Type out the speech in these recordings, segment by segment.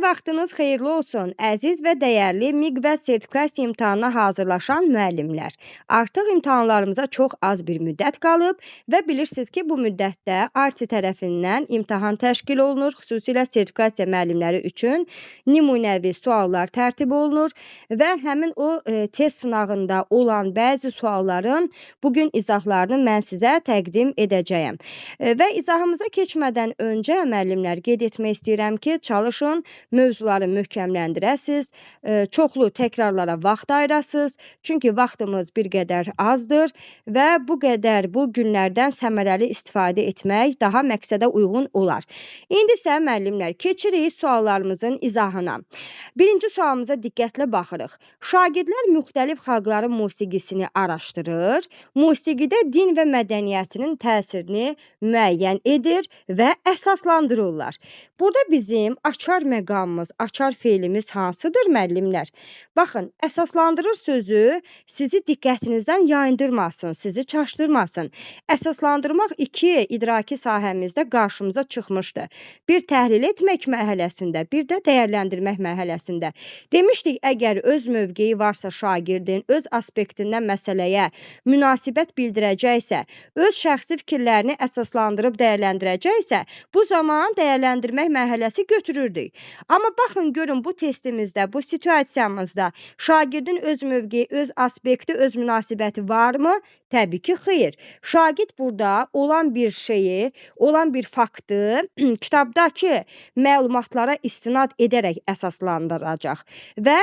Vaxtınız xeyirli olsun, əziz və dəyərli MİQ və sertifikasiya imtahanına hazırlaşan müəllimlər. Artıq imtahanlarımıza çox az bir müddət qalıb və bilirsiniz ki, bu müddətdə ARTİ tərəfindən imtahan təşkil olunur, xüsusilə sertifikasiya müəllimləri üçün nümunəvi suallar tərtib olunur və həmin o test sınağında olan bəzi sualların bugün izahlarını mən sizə təqdim edəcəyəm. Və izahımıza keçmədən öncə müəllimlər qeyd etmək istəyirəm ki, çalışın mövzuları möhkəmləndirəsiz, çoxlu təkrarlara vaxt ayırasız. Çünki vaxtımız bir qədər azdır və bu günlərdən səmərəli istifadə etmək daha məqsədə uyğun olar. İndi isə müəllimlər keçirik suallarımızın izahına. Birinci sualımıza diqqətlə baxırıq. Şagirdlər müxtəlif xalqların musiqisini araşdırır, musiqidə din və mədəniyyətinin təsirini müəyyən edir və əsaslandırırlar. Burada bizim açar məqamımız, açar feilimiz hansıdır müəllimlər? Baxın, əsaslandırır sözü sizi diqqətinizdən yayındırmasın, sizi çaşdırmasın. Əsaslandırmaq iki idraki sahəmizdə qarşımıza çıxmışdı. Bir təhlil etmək mərhələsində, bir də dəyərləndirmək mərhələsində. Demişdik, əgər öz mövqeyi varsa şagirdin, öz aspektindən məsələyə münasibət bildirəcəksə, öz şəxsi fikirlərini əsaslandırıb dəyərləndirəcəksə, bu zaman dəyərləndirmək mərhələsi götürürdük. Amma baxın, görün bu testimizdə, bu situasiyamızda şagirdin öz mövqeyi, öz aspekti, öz münasibəti varmı? Təbii ki, xeyr. Şagird burada olan bir şeyi, olan bir faktı kitabdakı məlumatlara istinad edərək əsaslandıracaq. Və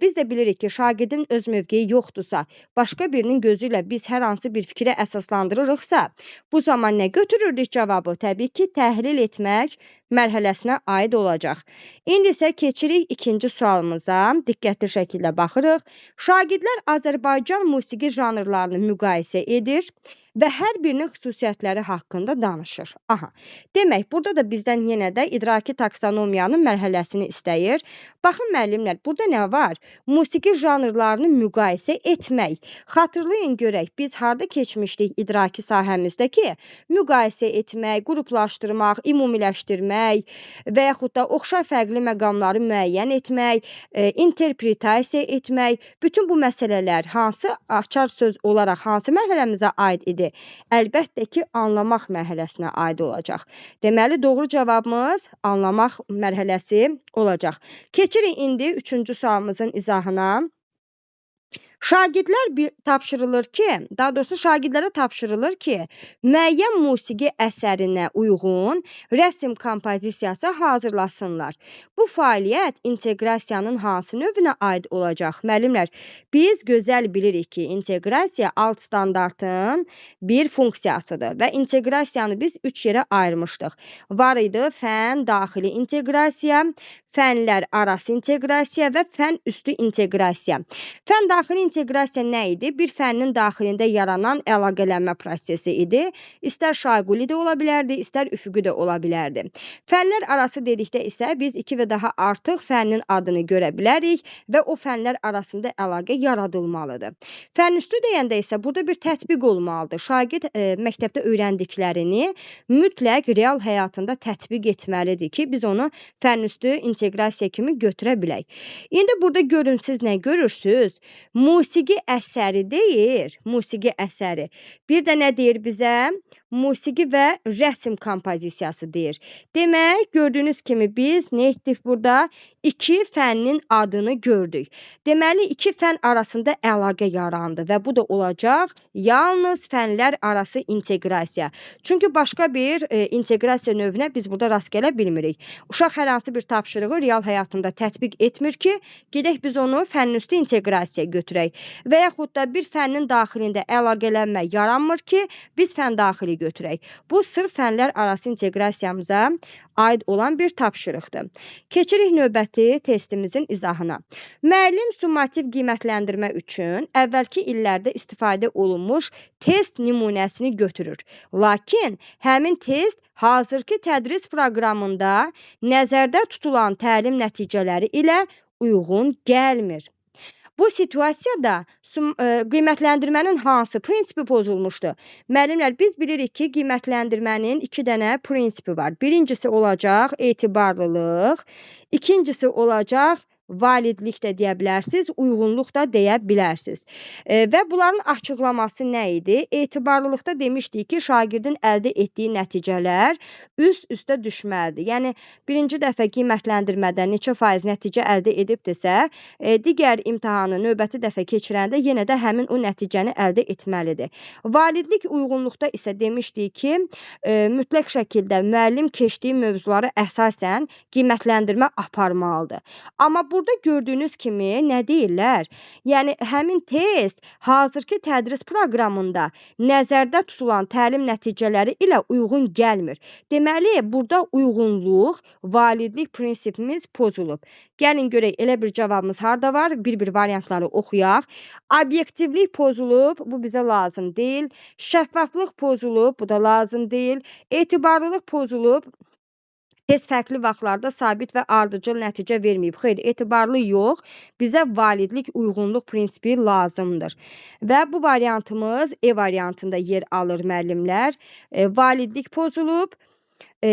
biz də bilirik ki, şagirdin öz mövqeyi yoxdursa, başqa birinin gözü ilə biz hər hansı bir fikrə əsaslandırırıqsa, bu zaman nə götürürdük cavabı? Təbii ki, təhlil etmək mərhələsinə aid olacaq. İndi isə keçirik ikinci sualımıza. Diqqətli şəkildə baxırıq. Şagirdlər Azərbaycan musiqi janrlarını müqayisə edir və hər birinin xüsusiyyətləri haqqında danışır. Aha. Demək, burada da bizdən yenə də idraki taksonomiyanın mərhələsini istəyir. Baxın müəllimlər, burada nə var? Musiqi janrlarını müqayisə etmək. Xatırlayın görək, biz harda keçmişdik idraki sahəmizdəki müqayisə etmək, qruplaşdırmaq, ümumiləşdirmək və yaxud da oxşar fərqli məqamları müəyyən etmək, interpretasiya etmək, bütün bu məsələlər hansı açar söz olaraq hansı mərhələmizə aid idi? Əlbəttə ki, anlamaq mərhələsinə aid olacaq. Deməli, doğru cavabımız anlamaq mərhələsi olacaq. Keçirik indi üçüncü sualımızın izahına. Şagirdlərə tapşırılır ki, müəyyən musiqi əsərinə uyğun rəsm kompozisiyası hazırlasınlar. Bu fəaliyyət inteqrasiyanın hansı növünə aid olacaq? Müəllimlər, biz gözəl bilirik ki, inteqrasiya alt standartın bir funksiyasıdır və inteqrasiyanı biz 3 yerə ayırmışdıq. Var idi fən daxili inteqrasiya, fənlər arası inteqrasiya və fən üstü inteqrasiya. Fən daxili inteqrasiya nə idi? Bir fənnin daxilində yaranan əlaqələnmə prosesi idi. İstər şaquli də ola bilərdi, istər üfüqi də ola bilərdi. Fənlər arası dedikdə isə biz 2 və daha artıq fənnin adını görə bilərik və o fənlər arasında əlaqə yaradılmalıdır. Fən üstü deyəndə isə burada bir tətbiq olmalıdır. Şagird məktəbdə öyrəndiklərini mütləq real həyatında tətbiq etməlidir ki, biz onu fən üstü inteqrasiya kimi götürə bilək. İndi burada görün, siz nə görürsünüz? Musiqi əsəri deyir, musiqi əsəri. Bir də nə deyir bizə? Musiqi və rəsm kompozisiyası deyir. Demək, gördüyünüz kimi biz nə etdik burada? 2 fənnin adını gördük. Deməli, 2 fən arasında əlaqə yarandı və bu da olacaq yalnız fənlər arası inteqrasiya. Çünki başqa bir inteqrasiya növünə biz burada rast gələ bilmirik. Uşaq hər hansı bir tapşırığı real həyatında tətbiq etmir ki, gedək biz onu fənn üstü inteqrasiya götürək. Və yaxud da bir fənnin daxilində əlaqələnmə yaranmır ki, biz fən daxili götürək. Bu sırf fənlər arası inteqrasiyamıza aid olan bir tapşırıqdır. Keçirik növbəti testimizin izahına. Müəllim summativ qiymətləndirmə üçün əvvəlki illərdə istifadə olunmuş test nümunəsini götürür. Lakin həmin test hazırki tədris proqramında nəzərdə tutulan təlim nəticələri ilə uyğun gəlmir. Bu situasiyada qiymətləndirmənin hansı prinsipi pozulmuşdu? Müəllimlər, biz bilirik ki, qiymətləndirmənin 2 dənə prinsipi var. Birincisi olacaq etibarlılıq, ikincisi olacaq validlik də deyə bilərsiniz, uyğunluq da deyə bilərsiniz. Və bunların açıqlaması nə idi? Etibarlılıqda demişdik ki, şagirdin əldə etdiyi nəticələr üst-üstə düşməlidir. Yəni, birinci dəfə qiymətləndirmədə neçə faiz nəticə əldə edibdirsə, digər imtahanı növbəti dəfə keçirəndə yenə də həmin o nəticəni əldə etməlidir. Validlik uyğunluqda isə demişdik ki, mütləq şəkildə müəllim keçdiyi mövzuları əsasən qiymətləndirmə aparmalıdır. Amma burada gördüyünüz kimi nə deyirlər? Yəni, həmin test hazırki tədris proqramında nəzərdə tutulan təlim nəticələri ilə uyğun gəlmir. Deməli, burada uyğunluq, validlik prinsipimiz pozulub. Gəlin görək, elə bir cavabımız harda var? Bir-bir variantları oxuyaq. Obyektivlik pozulub, bu bizə lazım deyil. Şəffaflıq pozulub, bu da lazım deyil. Etibarlılıq pozulub. Test fərqli vaxtlarda sabit və ardıcıl nəticə verməyib. Xeyr, etibarlı yox, bizə validlik, uyğunluq prinsipi lazımdır. Və bu variantımız E variantında yer alır müəllimlər. Validlik pozulub.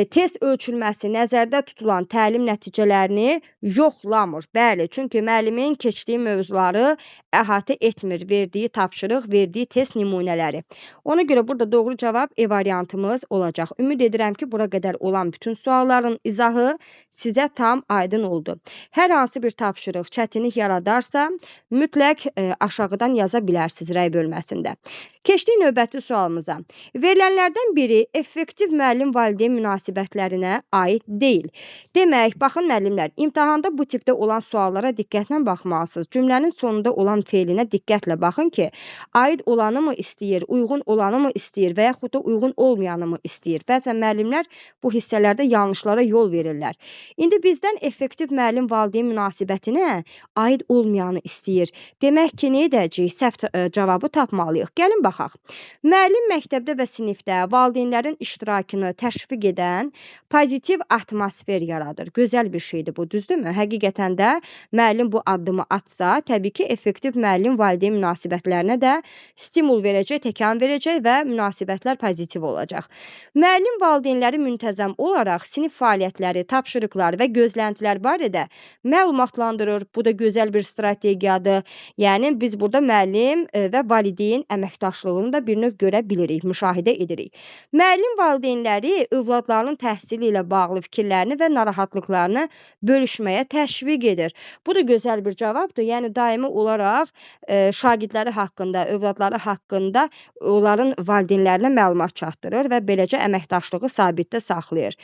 Test ölçülməsi nəzərdə tutulan təlim nəticələrini yoxlamır. Bəli, çünki müəllimin keçdiyi mövzuları əhatə etmir, verdiyi tapşırıq, verdiyi test nümunələri. Ona görə burada doğru cavab E variantımız olacaq. Ümid edirəm ki, bura qədər olan bütün sualların izahı sizə tam aydın oldu. Hər hansı bir tapşırıq çətinlik yaradarsa, mütləq aşağıdan yaza bilərsiniz rəy bölməsində. Keçdik növbəti sualımıza. Verilənlərdən biri effektiv müəllim-valideyn münasibətlərinə aid deyil. Demək, baxın müəllimlər, imtahanda bu tipdə olan suallara diqqətlə baxmalısınız. Cümlənin sonunda olan feilinə diqqətlə baxın ki, aid olanı mı istəyir, uyğun olanı mı istəyir və yaxud da uyğun olmayanı mı istəyir. Bəzən müəllimlər bu hissələrdə yanlışlara yol verirlər. İndi bizdən effektiv müəllim-valideyn münasibətinə aid olmayanı istəyir. Demək ki, nə edəcəyik? Səhv cavabı tapmalıyıq. Gəlin baxaq. Müəllim məktəbdə və sinifdə valideynlərin iştirakını təşviq edən pozitiv atmosfer yaradır. Gözəl bir şeydir bu, düzdürmü? Həqiqətən də müəllim bu addımı atsa, təbii ki, effektiv müəllim-valideyn münasibətlərinə də stimul verəcək, təkan verəcək və münasibətlər pozitiv olacaq. Müəllim valideynləri müntəzəm olaraq sinif fəaliyyətləri, tapşırıqlar və gözləntilər barədə məlumatlandırır. Bu da gözəl bir strategiyadır. Yəni, biz burada müəllim və valideyn əməkdaşlığını da bir növ görə bilirik, müşahidə edirik. Müəllim valideynləri övladlarının təhsili ilə bağlı fikirlərini və narahatlıqlarını bölüşməyə təşviq edir. Bu da gözəl bir cavabdır. Yəni, daimi olaraq şagirdləri haqqında, övladları haqqında onların valideynlərinə məlumat çatdırır və beləcə əməkdaşlığı sabitdə saxlayır.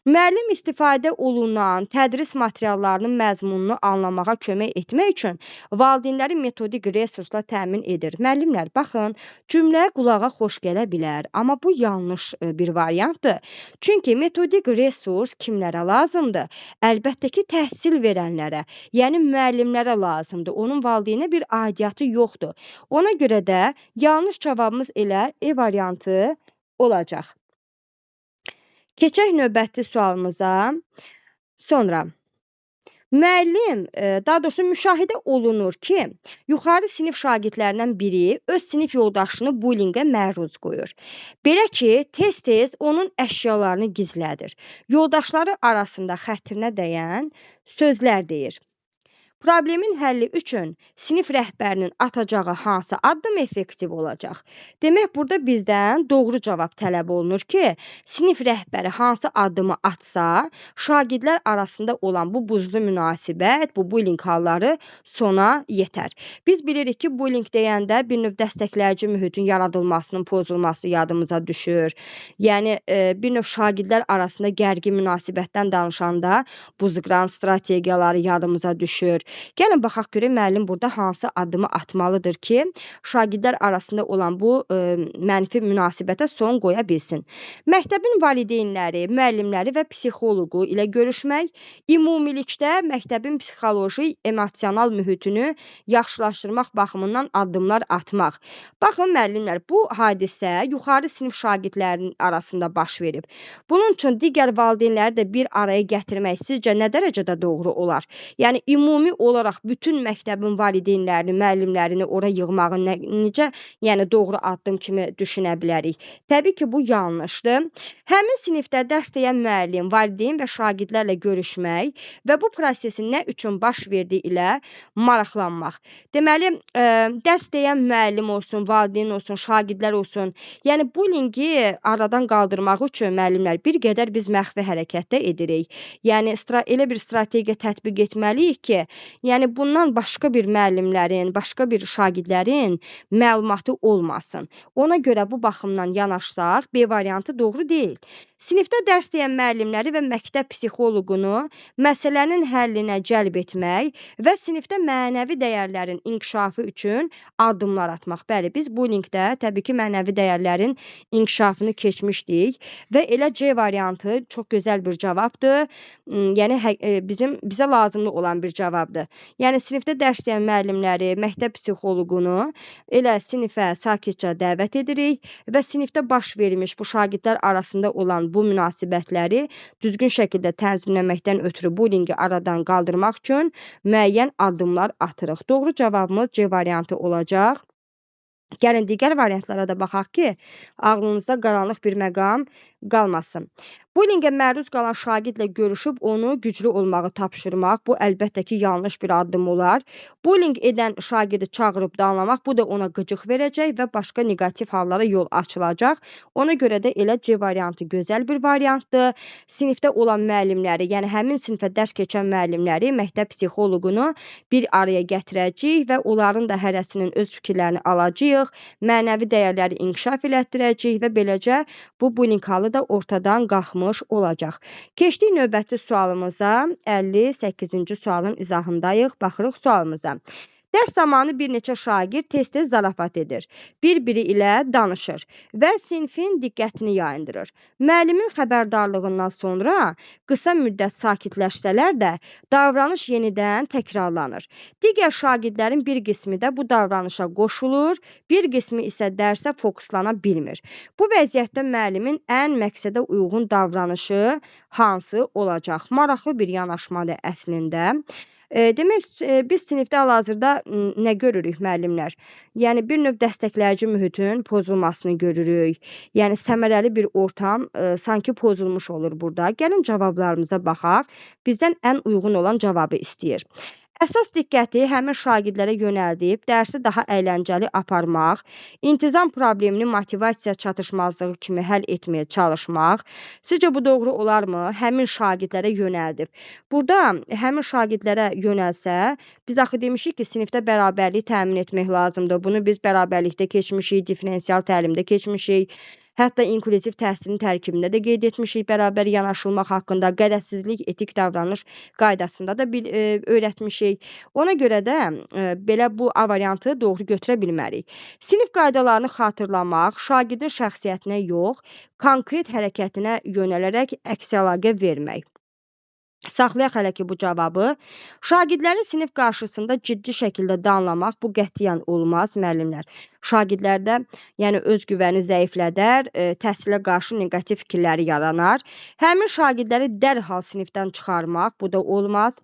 Müəllim istifadə olunan tədris materiallarının məzmununu anlamağa kömək etmək üçün valideynləri metodik resursla təmin edir. Müəllimlər, baxın, cümlə qulağa xoş gələ bilər, amma bu yanlış bir variantdır. Çünki metodik resurs kimlərə lazımdır? Əlbəttə ki, təhsil verənlərə, yəni müəllimlərə lazımdır. Onun valideynə bir aidiyyatı yoxdur. Ona görə də yanlış cavabımız elə E variantı olacaq. Keçək növbəti sualımıza. Sonra, müəllim, daha doğrusu müşahidə olunur ki, yuxarı sinif şagirdlərindən biri öz sinif yoldaşını bullyingə məruz qoyur. Belə ki, tez-tez onun əşyalarını gizlədir. Yoldaşları arasında xətrinə dəyən sözlər deyir. Problemin həlli üçün sinif rəhbərinin atacağı hansı addım effektiv olacaq? Demək, burada bizdən doğru cavab tələb olunur ki, sinif rəhbəri hansı addımı atsa, şagirdlər arasında olan bu buzlu münasibət, bu bullying halları sona yetər. Biz bilirik ki, bullying deyəndə bir növ dəstəkləyici mühitin yaradılmasının pozulması yadımıza düşür. Yəni, bir növ şagirdlər arasında gərgin münasibətdən danışanda buzqıran strategiyaları yadımıza düşür. Gəlin baxaq görək müəllim burada hansı addımı atmalıdır ki, şagirdlər arasında olan bu mənfi münasibətə son qoya bilsin. Məktəbin valideynləri, müəllimləri və psixoloqu ilə görüşmək, ümumilikdə məktəbin psixoloji, emosional mühitini yaxşılaşdırmaq baxımından addımlar atmaq. Baxın müəllimlər, bu hadisə yuxarı sinif şagirdlərinin arasında baş verib. Bunun üçün digər valideynləri də bir araya gətirmək sizcə nə dərəcədə doğru olar? Yəni, ümumi olaraq bütün məktəbin valideynlərini, müəllimlərini ora yığmağı necə, yəni doğru addım kimi düşünə bilərik? Təbii ki, bu yanlışdır. Həmin sinifdə dərs deyən müəllim, valideyn və şagirdlərlə görüşmək və bu prosesin nə üçün baş verdiyi ilə maraqlanmaq. Deməli, dərs deyən müəllim olsun, valideyn olsun, şagirdlər olsun, yəni bullyingi aradan qaldırmaq üçün müəllimlər bir qədər biz məxfi hərəkət də edirik. Yəni elə bir strategiya tətbiq etməliyik ki, yəni bundan başqa bir müəllimlərin, başqa bir şagirdlərin məlumatı olmasın. Ona görə bu baxımdan yanaşsaq, B variantı doğru deyil. Sinifdə dərs deyən müəllimləri və məktəb psixoloqunu məsələnin həllinə cəlb etmək və sinifdə mənəvi dəyərlərin inkişafı üçün addımlar atmaq. Bəli, biz bullyingdə təbii ki, mənəvi dəyərlərin inkişafını keçmişdik və elə C variantı çox gözəl bir cavabdır. Yəni bizə lazımlı olan bir cavabdır. Yəni sinifdə dərs deyən müəllimləri, məktəb psixoloqunu elə sinifə sakitcə dəvət edirik və sinifdə baş vermiş bu şagirdlər arasında olan bu münasibətləri düzgün şəkildə tənzimləməkdən ötürü bullyingi aradan qaldırmaq üçün müəyyən addımlar atırıq. Doğru cavabımız C variantı olacaq. Gəlin digər variantlara da baxaq ki, ağlınızda qaranlıq bir məqam qalmasın. Bullyingə məruz qalan şagirdlə görüşüb onu güclü olmağı tapşırmaq, bu əlbəttə ki, yanlış bir addım olar. Bullying edən şagirdi çağırıb danlamaq, bu da ona qıcıq verəcək və başqa negativ hallara yol açılacaq. Ona görə də elə C variantı gözəl bir variantdır. Sinifdə olan müəllimləri, yəni həmin sinifə dərs keçən müəllimləri, məktəb psixoloqunu bir araya gətirəcəyik və onların da hərəsinin öz fikirlərini alacağıq, mənəvi dəyərləri inkişaf elətdirəcəyik və beləcə bu bullying halı da ortadan qalxmış olacaq. Keçdik növbəti sualımıza, 58-ci sualın izahındayıq. Baxırıq sualımıza. Dərs zamanı bir neçə şagird tez-tez zarafat edir, bir-biri ilə danışır və sinfin diqqətini yayındırır. Müəllimin xəbərdarlığından sonra qısa müddət sakitləşsələr də davranış yenidən təkrarlanır. Digər şagirdlərin bir qismi də bu davranışa qoşulur, bir qismi isə dərsə fokuslana bilmir. Bu vəziyyətdə müəllimin ən məqsədə uyğun davranışı hansı olacaq? Maraqlı bir yanaşmadır əslində. Demək, biz sinifdə hal-hazırda nə görürük müəllimlər? Yəni bir növ dəstəkləyici mühitin pozulmasını görürük. Yəni səmərəli bir ortam sanki pozulmuş olur burada. Gəlin cavablarımıza baxaq. Bizdən ən uyğun olan cavabı istəyir. Əsas diqqəti həmin şagirdlərə yönəldib, dərsi daha əyləncəli aparmaq, intizam problemini motivasiya çatışmazlığı kimi həll etməyə çalışmaq. Sizcə bu doğru olarmı? Həmin şagirdlərə yönəldib. Burada həmin şagirdlərə yönəlsə, biz axı demişik ki, sinifdə bərabərlik təmin etmək lazımdır. Bunu biz bərabərlikdə keçmişik, diferensial təlimdə keçmişik. Hətta inklüziv təhsilin tərkibində də qeyd etmişik, bərabər yanaşılmaq haqqında, qədərsizlik, etik davranış qaydasında da öyrətmişik. Ona görə də belə bu A variantı doğru götürə bilmərik. Sinif qaydalarını xatırlamaq, şagirdin şəxsiyyətinə yox, konkret hərəkətinə yönələrək əks əlaqə vermək. Saxlayaq hələ ki bu cavabı. Şagirdləri sinif qarşısında ciddi şəkildə danlamaq bu qətiyyən olmaz müəllimlər. Şagirdlərdə yəni özgüvəni zəiflədər, təhsilə qarşı neqativ fikirləri yaranar. Həmin şagirdləri dərhal sinifdən çıxarmaq bu da olmaz.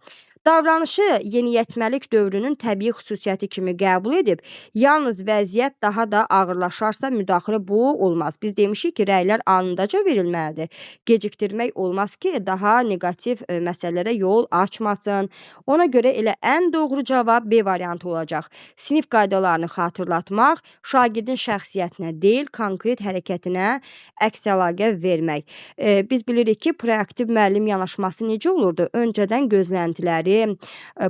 Davranışı yeniyetməlik dövrünün təbii xüsusiyyəti kimi qəbul edib, yalnız vəziyyət daha da ağırlaşarsa müdaxilə bu olmaz. Biz demişik ki, rəylər anındaca verilməlidir. Gecikdirmək olmaz ki, daha neqativ məsələlərə yol açmasın. Ona görə elə ən doğru cavab B variantı olacaq. Sinif qaydalarını xatırlatmaq, şagirdin şəxsiyyətinə deyil, konkret hərəkətinə əks əlaqə vermək. Biz bilirik ki, proaktiv müəllim yanaşması necə olurdu? Öncədən gözləntiləri,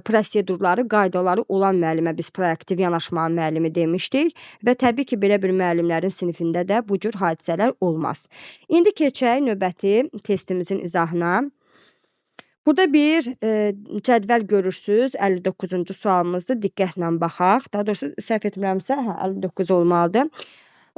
prosedurları, qaydaları olan müəllimə biz proaktiv yanaşma müəllimi demişdik və təbii ki, belə bir müəllimlərin sinifində də bu cür hadisələr olmaz. İndi keçək növbəti testimizin izahına. Burada bir cədvəl görürsünüz, 59-cu sualımızdır, diqqətlə baxaq. Daha doğrusu səhv etmirəmsə, 59 olmalıdır.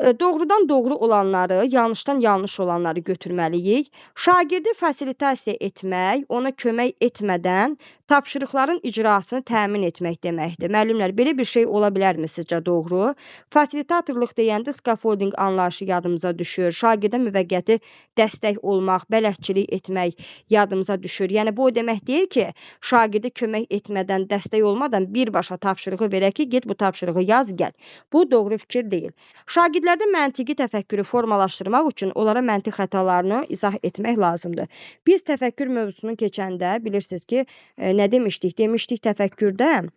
Doğrudan doğru olanları, yanlışdan yanlış olanları götürməliyik. Şagirdi fasilitasiya etmək, ona kömək etmədən tapşırıqların icrasını təmin etmək deməkdir. Müəllimlər, belə bir şey ola bilərmi sizcə doğru? Fasilitatorluq deyəndə scaffolding anlayışı yadımıza düşür. Şagirdə müvəqqəti dəstək olmaq, bələdçilik etmək yadımıza düşür. Yəni bu o demək deyil ki, şagirdə kömək etmədən, dəstək olmadan birbaşa tapşırığı verək ki, get bu tapşırığı yaz, gəl. Bu doğru fikir deyil. Şagirdlərdə məntiqi təfəkkürü formalaşdırmaq üçün onlara məntiq xətalarını izah etmək lazımdır. Biz təfəkkür mövzusunu keçəndə bilirsiniz ki, nə demişdik? Demişdik təfəkkürdə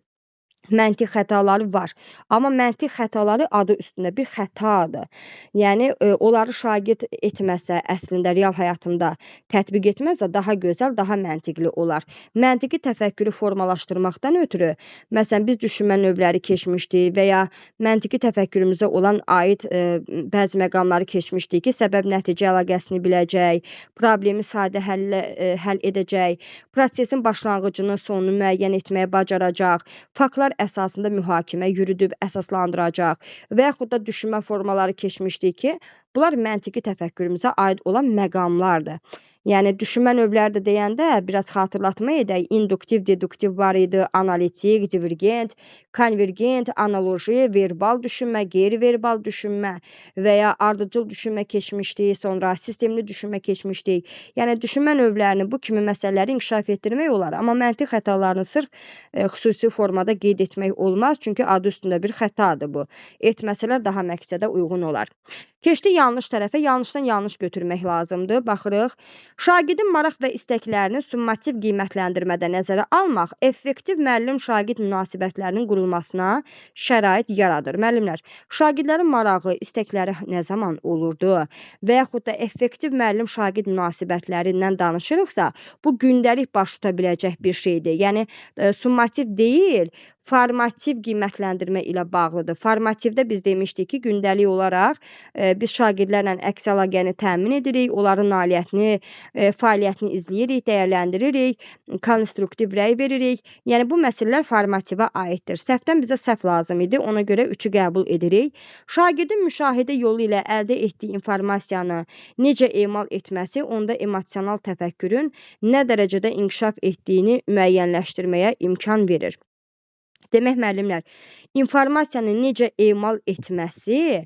məntiq xətaları var. Amma məntiq xətaları adı üstündə bir xətadır. Yəni onları şagird etməsə, əslində real həyatında tətbiq etməsə daha gözəl, daha məntiqli olar. Məntiqi təfəkkürü formalaşdırmaqdan ötürü, məsələn biz düşünmə növləri keçmişdik və ya məntiqi təfəkkürümüzə olan aid bəzi məqamları keçmişdik ki, səbəb-nəticə əlaqəsini biləcək, problemi sadə həll edəcək, prosesin başlanğıcını, sonunu müəyyən etməyə bacaracaq, faktlar əsasında mühakimə yürüdüb əsaslandıracaq və yaxud da düşünmə formaları keçmişdik ki, bunlar məntiqi təfəkkürümüzə aid olan məqamlardır. Yəni düşünmə növləri də deyəndə biraz xatırlatma edək. İnduktiv, deduktiv var idi, analitik, divergent, konvergent, analoji, verbal düşünmə, qeyri-verbal düşünmə və ya ardıcıl düşünmə keçmişdik, sonra sistemli düşünmə keçmişdik. Yəni düşünmə növlərini, bu kimi məsələləri inkişaf etdirmək olar, amma məntiq xətalarını sırf xüsusi formada qeyd etmək olmaz, çünki adı üstündə bir xətadır bu. Etməsələr daha məqsədə uyğun olar. Keçdi yanlış tərəfə, yanlışdan yanlış götürmək lazımdır. Baxırıq. Şagirdin maraq və istəklərini summativ qiymətləndirmədə nəzərə almaq effektiv müəllim-şagird münasibətlərinin qurulmasına şərait yaradır. Müəllimlər, şagirdlərin marağı, istəkləri nə zaman olurdu və yaxud da effektiv müəllim-şagird münasibətlərindən danışırıqsa, bu gündəlik baş tuta biləcək bir şeydir. Yəni summativ deyil, formativ qiymətləndirmə ilə bağlıdır. Formativdə biz demişdik ki, gündəlik olaraq biz şagirdlərlə əks əlaqəni təmin edirik, onların nailiyyətini, fəaliyyətini izləyirik, dəyərləndiririk, konstruktiv rəy veririk. Yəni bu məsələlər formativə aiddir. Səhvdən bizə səhv lazım idi, ona görə 3-ü qəbul edirik. Şagirdin müşahidə yolu ilə əldə etdiyi informasiyanı necə emal etməsi onda emosional təfəkkürün nə dərəcədə inkişaf etdiyini müəyyənləşdirməyə imkan verir. Demək müəllimlər, informasiyanı necə emal etməsi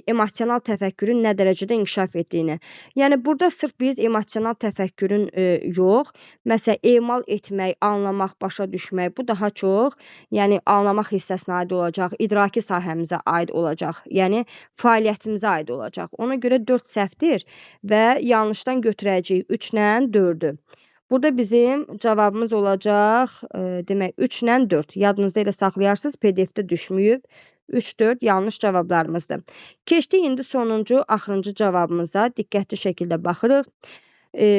emosional təfəkkürün nə dərəcədə inkişaf etdiyini. Yəni burada sırf biz emosional təfəkkürün yox, məsələn emal etmək, anlamaq, başa düşmək, bu daha çox, yəni anlamaq hissəsinə aid olacaq, idraki sahəmizə aid olacaq, yəni fəaliyyətimizə aid olacaq. Ona görə 4 səhvdir və yanlışdan götürəcəyik 3-lə 4-ü. Burada bizim cavabımız olacaq, demək 3-lə 4. Yadınızda elə saxlayarsınız, PDF-də düşməyib. 3-4 yanlış cavablarımızdır. Keçdik indi sonuncu, axırıncı cavabımıza. Diqqətli şəkildə baxırıq.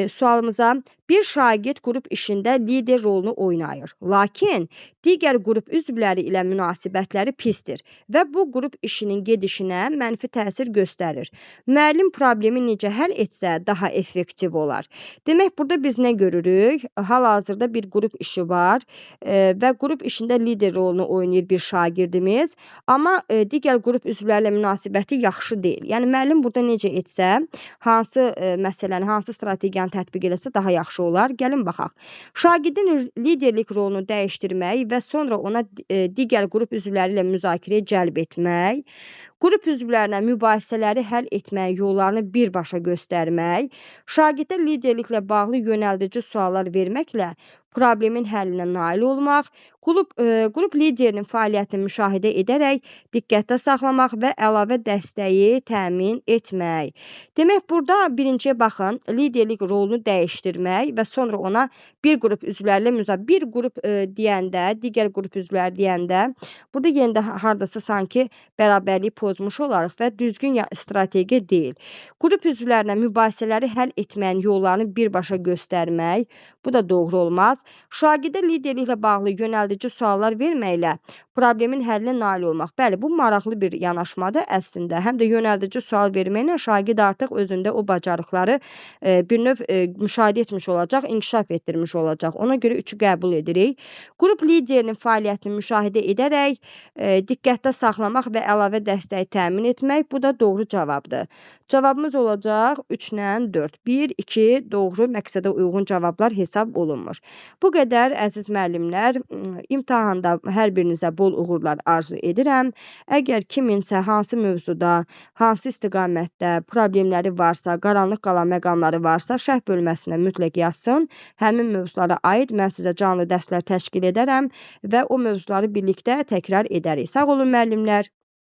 Sualımıza, bir şagird qrup işində lider rolunu oynayır. Lakin digər qrup üzvləri ilə münasibətləri pisdir və bu qrup işinin gedişinə mənfi təsir göstərir. Müəllim problemi necə həll etsə daha effektiv olar. Demək, burada biz nə görürük? Hal-hazırda bir qrup işi var və qrup işində lider rolunu oynayır bir şagirdimiz, amma digər qrup üzvlərlə münasibəti yaxşı deyil. Yəni müəllim burada necə etsə, hansı məsələni, hansı strategiyanı tətbiq eləsə daha yaxşı olar. Gəlin baxaq. Şagirdin liderlik rolunu dəyişdirmək və sonra ona digər qrup üzvləri ilə müzakirəyə cəlb etmək, qrup üzvlərinə mübahisələri həll etmək yollarını birbaşa göstərmək, şagirddə liderliklə bağlı yönəldici suallar verməklə problemin həllinə nail olmaq, qrup liderinin fəaliyyətini müşahidə edərək diqqətdə saxlamaq və əlavə dəstəyi təmin etmək. Demək, burada birinciyə baxın, liderlik rolunu dəyişdirmək və sonra ona bir qrup üzvlərlə bir qrup deyəndə, digər qrup üzvləri deyəndə, burada yenə də hardasa sanki bərabərliyi pozmuş olarıq və düzgün strategiya deyil. Qrup üzvlərinə mübahisələri həll etməyin yollarını birbaşa göstərmək, bu da doğru olmaz. Şagirdə liderliklə bağlı yönəldici suallar verməklə problemin həllinə nail olmaq. Bəli, bu maraqlı bir yanaşmadır əslində. Həm də yönəldici sual verməklə şagird artıq özündə o bacarıqları bir növ müşahidə etmiş olacaq, inkişaf etdirmiş olacaq. Ona görə 3-ü qəbul edirik. Qrup liderinin fəaliyyətini müşahidə edərək diqqətdə saxlamaq və əlavə dəstək etmək, təmin etmək. Bu da doğru cavabdır. Cavabımız olacaq 3-lə 4. 1, 2 doğru məqsədə uyğun cavablar hesab olunmur. Bu qədər əziz müəllimlər, imtahanda hər birinizə bol uğurlar arzu edirəm. Əgər kiminsə hansı mövzuda, hansı istiqamətdə problemləri varsa, qaranlıq qalan məqamları varsa, şərh bölməsinə mütləq yazsın. Həmin mövzulara aid mən sizə canlı dərslər təşkil edərəm və o mövzuları birlikdə təkrar edərik. Sağ olun müəllimlər.